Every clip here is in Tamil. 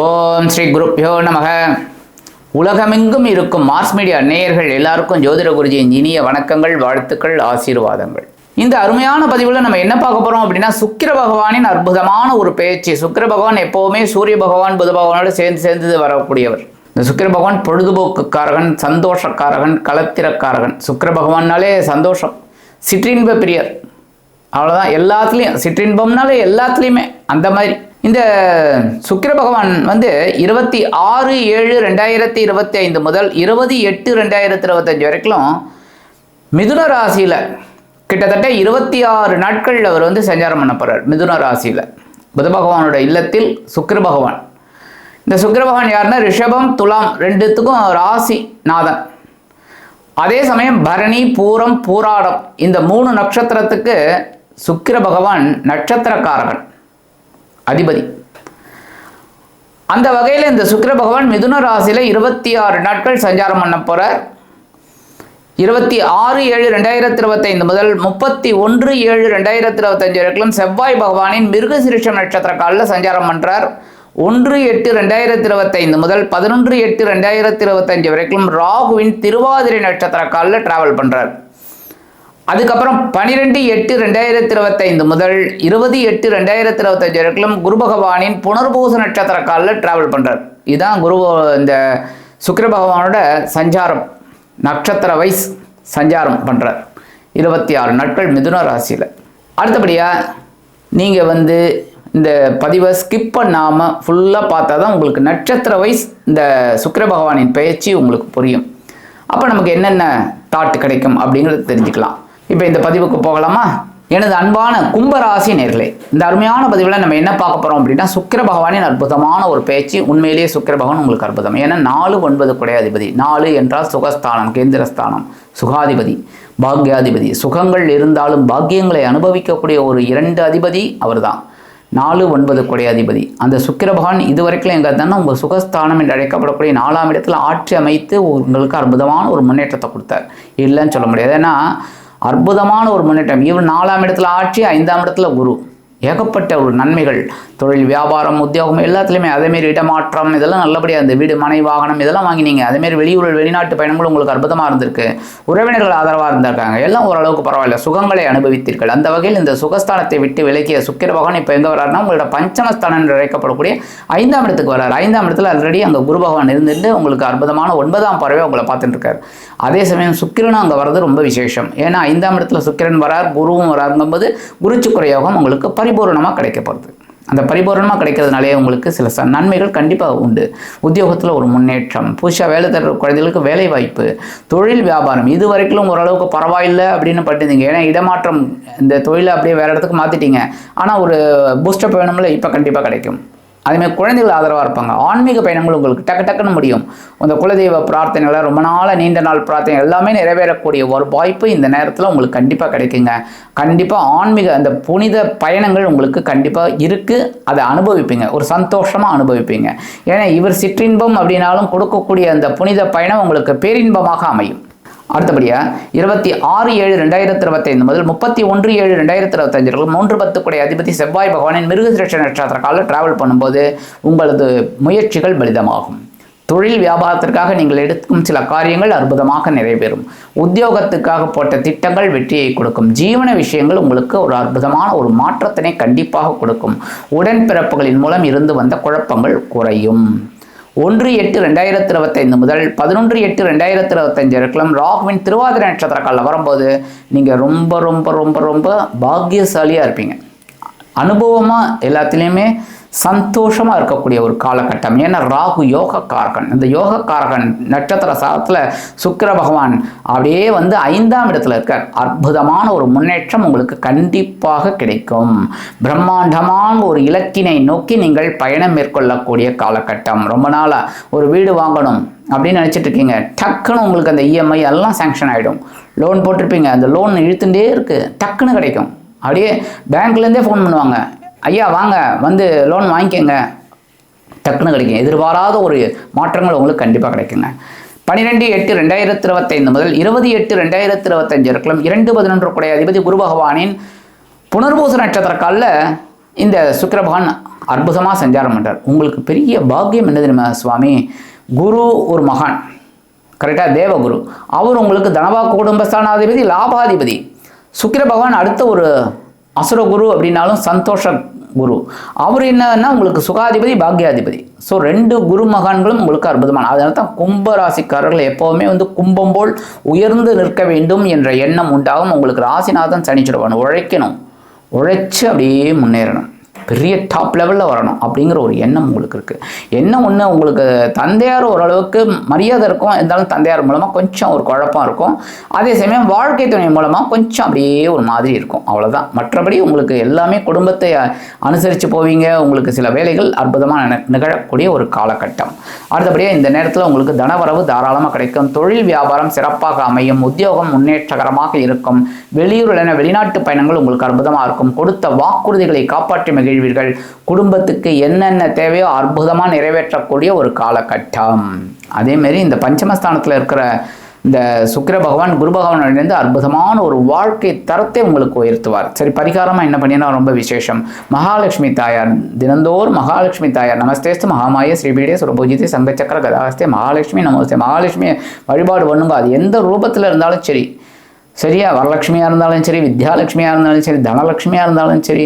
ஓம் ஸ்ரீ குருப்யோ நமக. உலகமெங்கும் இருக்கும் மாஸ் மீடியா நேயர்கள் எல்லாருக்கும் ஜோதிட குருஜியின் இனிய வணக்கங்கள், வாழ்த்துக்கள், ஆசீர்வாதங்கள். இந்த அருமையான பதிவில் நம்ம என்ன பார்க்க போகிறோம் அப்படின்னா, சுக்கிர பகவானின் அற்புதமான ஒரு பேச்சு. சுக்கிர பகவான் எப்போவுமே சூரிய பகவான் புத பகவானோடு சேர்ந்து வரக்கூடியவர். இந்த சுக்கிர பகவான் பொழுதுபோக்குக்காரகன், சந்தோஷக்காரகன், களத்திரக்காரகன். சுக்கிர பகவான்னாலே சந்தோஷம், சிற்றின்ப பிரியர், அவ்வளோதான். எல்லாத்துலேயும் சிற்றின்பம்னாலே எல்லாத்துலேயுமே அந்த மாதிரி. இந்த சுக்கிர பகவான் 26/7/2025 முதல் 20/8/2025 வரைக்கும் மிதுன ராசியில் கிட்டத்தட்ட 26 நாட்கள் அவர் சஞ்சாரம் பண்ண போகிறார். மிதுன ராசியில் புத பகவானோட இல்லத்தில் சுக்கிர பகவான். இந்த சுக்கிர பகவான் யாருன்னா, ரிஷபம் துலாம் ரெண்டுத்துக்கும் ராசி நாதன். அதே சமயம் பரணி பூரம் பூராடம் இந்த 3 நட்சத்திரத்துக்கு சுக்கிர பகவான் நட்சத்திரக்காரகன், அதிபதி. அந்த வகையில் இந்த சுக்கிர பகவான் மிதுன ராசியில் 26 நாட்கள் சஞ்சாரம் பண்ண போகிறார். 26/7/2025 முதல் 31/7/2025 வரைக்கும் செவ்வாய் பகவானின் மிருகசிரிஷம் நட்சத்திர காலில் சஞ்சாரம் பண்ணுறார். 1/8/2025 முதல் 11/8/2025 வரைக்கும் ராகுவின் திருவாதிரை நட்சத்திர காலில் டிராவல் பண்ணுறார். அதுக்கப்புறம் 12/8/2025 முதல் 20/8/2025 வரைக்கும் குரு பகவானின் புனர்பூச நட்சத்திர காலில் டிராவல் பண்ணுறார். இதுதான் இந்த சுக்கிர பகவானோட சஞ்சாரம், நட்சத்திர வைஸ் சஞ்சாரம் பண்ணுறார். 26 நாட்கள் மிதுன ராசியில். அடுத்தபடியாக நீங்கள் இந்த பதிவை ஸ்கிப் பண்ணாமல் ஃபுல்லாக பார்த்தா தான் உங்களுக்கு நட்சத்திர வைஸ் இந்த சுக்கிர பகவானின் பயிற்சி உங்களுக்கு புரியும். அப்போ நமக்கு என்னென்ன தாட் கிடைக்கும் அப்படிங்கிறது தெரிஞ்சுக்கலாம். இப்போ இந்த பதிவுக்கு போகலாமா? எனது அன்பான கும்பராசி நேர்களே, இந்த அருமையான பதிவில் நம்ம என்ன பார்க்க போகிறோம் அப்படின்னா, சுக்கிர பகவானின் அற்புதமான ஒரு பேச்சு. உண்மையிலேயே சுக்கிர பகவான் உங்களுக்கு அற்புதம். ஏன்னா 4 9 குடைய அதிபதி. 4 என்றால் சுகஸ்தானம், கேந்திரஸ்தானம், சுகாதிபதி, பாக்யாதிபதி. சுகங்கள் இருந்தாலும் பாக்கியங்களை அனுபவிக்கக்கூடிய ஒரு 2 அதிபதி அவர் தான். 4 9 குடைய அதிபதி அந்த சுக்கிர பகவான் இதுவரைக்கும் எங்கே தானே உங்கள் சுகஸ்தானம் என்று அழைக்கப்படக்கூடிய 4ஆம் இடத்துல ஆட்சி அமைத்து உங்களுக்கு அற்புதமான ஒரு முன்னேற்றத்தை கொடுத்தார். இல்லைன்னு சொல்ல முடியாது. ஏன்னா அற்புதமான ஒரு முன்னேற்றம். இவர் 4ஆம் இடத்துல ஆட்சி, 5ஆம் இடத்துல குரு. ஏகப்பட்ட ஒரு நன்மைகள், தொழில், வியாபாரம், உத்தியோகம் எல்லாத்துலேயுமே. அதேமாரி இடமாற்றம் இதெல்லாம் நல்லபடியாக, இந்த வீடு, மனை, வாகனம் இதெல்லாம் வாங்கினீங்க. அதேமாரி வெளிநாட்டு பயணங்களும் உங்களுக்கு அற்புதமாக இருந்திருக்கு. உறவினர்கள் ஆதரவாக இருந்திருக்காங்க. எல்லாம் ஓரளவுக்கு பரவாயில்ல, சுகங்களை அனுபவித்தீர்கள். அந்த வகையில் இந்த சுகஸ்தானத்தை விட்டு விலக்கிய சுக்கிர பகவான் இப்போ எங்கே வர்றாருன்னா, உங்களோட பஞ்சமஸ்தானம் என்று அழைக்கப்படக்கூடிய 5ஆம் இடத்துக்கு வர்றார். 5ஆம் இடத்துல ஆல்ரெடி அங்கே குரு பகவான் இருந்துட்டு உங்களுக்கு அற்புதமான 9ஆம் பார்வையை உங்களை பார்த்துட்டு இருக்காரு. அதே சமயம் சுக்கிரனும் அங்கே வர்றது ரொம்ப விசேஷம். ஏன்னா 5ஆம் இடத்துல சுக்கிரன் வரார், குருவும் வராருங்கும்போது குரு சுக்கிர யோகம் உங்களுக்கு பரிபூர்ணமாக கிடைக்கப்படுது. அந்த பரிபூர்ணமாக கிடைக்கிறதுனாலே உங்களுக்கு சில நன்மைகள் கண்டிப்பாக உண்டு. உத்தியோகத்தில் ஒரு முன்னேற்றம், புதுசாக வேலை தர குழந்தைகளுக்கு வேலை வாய்ப்பு, தொழில், வியாபாரம் இது வரைக்கும் ஓரளவுக்கு பரவாயில்லை அப்படின்னு பட்டுருந்தீங்க. ஏன்னா இடமாற்றம், இந்த தொழிலை அப்படியே வேறு இடத்துக்கு மாற்றிட்டீங்க. ஆனால் ஒரு பூஸ்டப் வேணும்ல, இப்போ கண்டிப்பாக கிடைக்கும். அதேமாதிரி குழந்தைகள் ஆதரவாக இருப்பாங்க. ஆன்மீக பயணங்கள் உங்களுக்கு டக்குன்னு முடியும். அந்த குலதெய்வ பிரார்த்தனைகளை, ரொம்ப நாளாக நீண்ட நாள் பிரார்த்தனை எல்லாமே நிறைவேறக்கூடிய ஒரு வாய்ப்பு இந்த நேரத்தில் உங்களுக்கு கண்டிப்பாக கிடைக்குங்க. கண்டிப்பாக ஆன்மீக அந்த புனித பயணங்கள் உங்களுக்கு கண்டிப்பாக இருக்குது. அதை அனுபவிப்பீங்க, ஒரு சந்தோஷமாக அனுபவிப்பீங்க. ஏன்னா இவர் சிற்றின்பம் அப்படின்னாலும் கொடுக்கக்கூடிய அந்த புனித பயணம் உங்களுக்கு பேரின்பமாக அமையும். அடுத்தபடியாக 26/7/2025 முதல் 31/7/2025 3-10 குடைய அதிபதி செவ்வாய் பகவானின் மிருகசிரிஷ நட்சத்திர காலில் டிராவல் பண்ணும்போது உங்களது முயற்சிகள் பலிதமாகும். தொழில் வியாபாரத்திற்காக நீங்கள் எடுக்கும் சில காரியங்கள் அற்புதமாக நிறைவேறும். உத்தியோகத்துக்காக போட்ட திட்டங்கள் வெற்றியை கொடுக்கும். ஜீவன விஷயங்கள் உங்களுக்கு ஒரு அற்புதமான ஒரு மாற்றத்தினை கண்டிப்பாக கொடுக்கும். உடன்பிறப்புகளின் மூலம் இருந்து வந்த குழப்பங்கள் குறையும். 1/8/2025 முதல் 11/8/2025 வரைக்கும் ராகுவின் திருவாதிரை நட்சத்திர காலில் வரும்போது நீங்கள் ரொம்ப ரொம்ப ரொம்ப ரொம்ப பாக்கியசாலியாக இருப்பீங்க. அனுபவமாக எல்லாத்துலேயுமே சந்தோஷமாக இருக்கக்கூடிய ஒரு காலகட்டம். ஏன்னா ராகு யோகக்காரகன். இந்த யோகக்காரகன் நட்சத்திர சாதத்தில் சுக்கிர பகவான் அப்படியே 5ஆம் இடத்துல இருக்கார். அற்புதமான ஒரு முன்னேற்றம் உங்களுக்கு கண்டிப்பாக கிடைக்கும். பிரம்மாண்டமான ஒரு இலக்கினை நோக்கி நீங்கள் பயணம் மேற்கொள்ளக்கூடிய காலகட்டம். ரொம்ப நாளாக ஒரு வீடு வாங்கணும் அப்படின்னு நினச்சிட்டு இருக்கீங்க. டக்குன்னு உங்களுக்கு அந்த இஎம்ஐ எல்லாம் சேங்ஷன் ஆகிடும். லோன் போட்டிருப்பீங்க, அந்த லோன் இழுத்துட்டே இருக்குது, டக்குன்னு கிடைக்கும். அப்படியே பேங்க்லேருந்தே ஃபோன் பண்ணுவாங்க, ஐயா வாங்க லோன் வாங்கிக்கோங்க, டக்குன்னு கிடைக்கும். எதிர்பாராத ஒரு மாற்றங்கள் உங்களுக்கு கண்டிப்பாக கிடைக்குங்க. 12/8/2025 முதல் 20/8/2025 வரைக்கும் 2-11 குடைய அதிபதி குரு பகவானின் புனர்பூச நட்சத்திர காலில் இந்த சுக்கிர பகவான் அற்புதமாக சஞ்சாரம் பண்ணுறார். உங்களுக்கு பெரிய பாக்கியம் என்ன தெரியுமா சுவாமி? குரு ஒரு மகான், கரெக்டாக தேவகுரு, அவர் உங்களுக்கு தனவாக்கு குடும்பஸ்தானாதிபதி, லாபாதிபதி. சுக்கிர பகவான் அடுத்த ஒரு அசுரகுரு அப்படின்னாலும் சந்தோஷ குரு, அவர் என்னன்னா உங்களுக்கு சுகாதிபதி, பாக்யாதிபதி. ஸோ 2 குரு மகான்களும் உங்களுக்கு அற்புதமான. அதனால தான் கும்பராசிக்காரர்கள் எப்போவுமே கும்பம் போல் உயர்ந்து நிற்க வேண்டும் என்ற எண்ணம் உண்டாகும். உங்களுக்கு ராசிநாதன் சனிச்சிடுவான். உழைக்கணும், உழைச்சி அப்படியே முன்னேறணும், பெரிய டாப் லெவலில் வரணும் அப்படிங்கிற ஒரு எண்ணம் உங்களுக்கு இருக்குது. என்ன ஒன்று, உங்களுக்கு தந்தையார் ஓரளவுக்கு மரியாதை இருக்கும், இருந்தாலும் தந்தையார் மூலமாக கொஞ்சம் ஒரு குழப்பம் இருக்கும். அதே சமயம் வாழ்க்கை துணை மூலமாக கொஞ்சம் அப்படியே ஒரு மாதிரி இருக்கும், அவ்வளோதான். மற்றபடி உங்களுக்கு எல்லாமே குடும்பத்தை அனுசரித்து போவீங்க. உங்களுக்கு சில வேலைகள் அற்புதமாக நிகழக்கூடிய ஒரு காலகட்டம். அடுத்தபடியாக இந்த நேரத்தில் உங்களுக்கு தனவரவு தாராளமாக கிடைக்கும். தொழில் வியாபாரம் சிறப்பாக அமையும். உத்தியோகம் முன்னேற்றகரமாக இருக்கும். வெளியூர் என வெளிநாட்டு பயணங்கள் உங்களுக்கு அற்புதமாக இருக்கும். கொடுத்த வாக்குறுதிகளை காப்பாற்றி மகிழ்வீர்கள். குடும்பத்துக்கு என்னென்ன தேவையோ அற்புதமாக நிறைவேற்றக்கூடிய ஒரு காலகட்டம். அதேமாரி இந்த பஞ்சமஸ்தானத்தில் இருக்கிற இந்த சுக்கிர பகவான் குரு பகவான் இணைந்து அற்புதமான ஒரு வாழ்க்கை தரத்தை உங்களுக்கு உயர்த்துவார். சரி, பரிகாரமாக என்ன பண்ணினா ரொம்ப விசேஷம். மகாலட்சுமி தாயார் தினந்தோறும் மகாலட்சுமி தாயார் நமஸ்தேஸ்து மகாமாய ஸ்ரீபீடே சுரபூஜிதே சங்கச்சக்கர கதாஸ்தே மகாலட்சுமி நமஸ்தே, மகாலட்சுமி வழிபாடு பண்ணுங்க. அது எந்த ரூபத்தில் இருந்தாலும் சரி, சரியா, வரலட்சுமியாக இருந்தாலும் சரி, வித்யாலட்சுமியாக இருந்தாலும் சரி, தனலட்சுமியாக இருந்தாலும் சரி,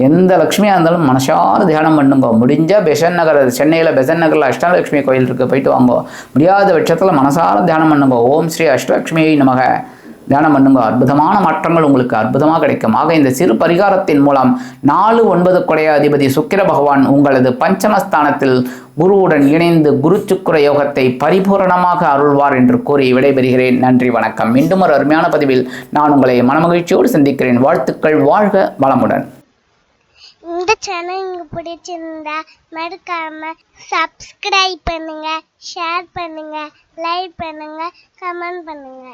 எந்த லட்சுமியாக இருந்தாலும் மனசார தியானம் பண்ணுங்க. முடிஞ்சால் பெசன் நகர், சென்னையில் பெசன் நகரில் அஷ்டலட்சுமி கோயில் இருக்குது, போயிட்டு வாங்க. முடியாத பட்சத்தில் மனசார தியானம் பண்ணுங்க. ஓம் ஸ்ரீ அஷ்டலட்சுமியை நமக தியானம் பண்ணுங்க. அற்புதமான மாற்றங்கள் உங்களுக்கு அற்புதமாக கிடைக்கும். ஆக இந்த சிறு பரிகாரத்தின் மூலம் 4-9 கொடைய அதிபதி சுக்கிர பகவான் உங்களது பஞ்சமஸ்தானத்தில் குருவுடன் இணைந்து குரு சுக்கிர யோகத்தை பரிபூரணமாக அருள்வார் என்று கூறி விடைபெறுகிறேன். நன்றி, வணக்கம். மீண்டும் ஒரு அருமையான பதிவில் நான் உங்களை மனமகிழ்ச்சியோடு சந்திக்கிறேன். வாழ்த்துக்கள். வாழ்க வளமுடன். இந்த சேனல் உங்களுக்கு பிடிச்சிருந்தா மறக்காம சப்ஸ்கிரைப் பண்ணுங்க, ஷேர் பண்ணுங்க, லைக் பண்ணுங்க, கமெண்ட் பண்ணுங்க.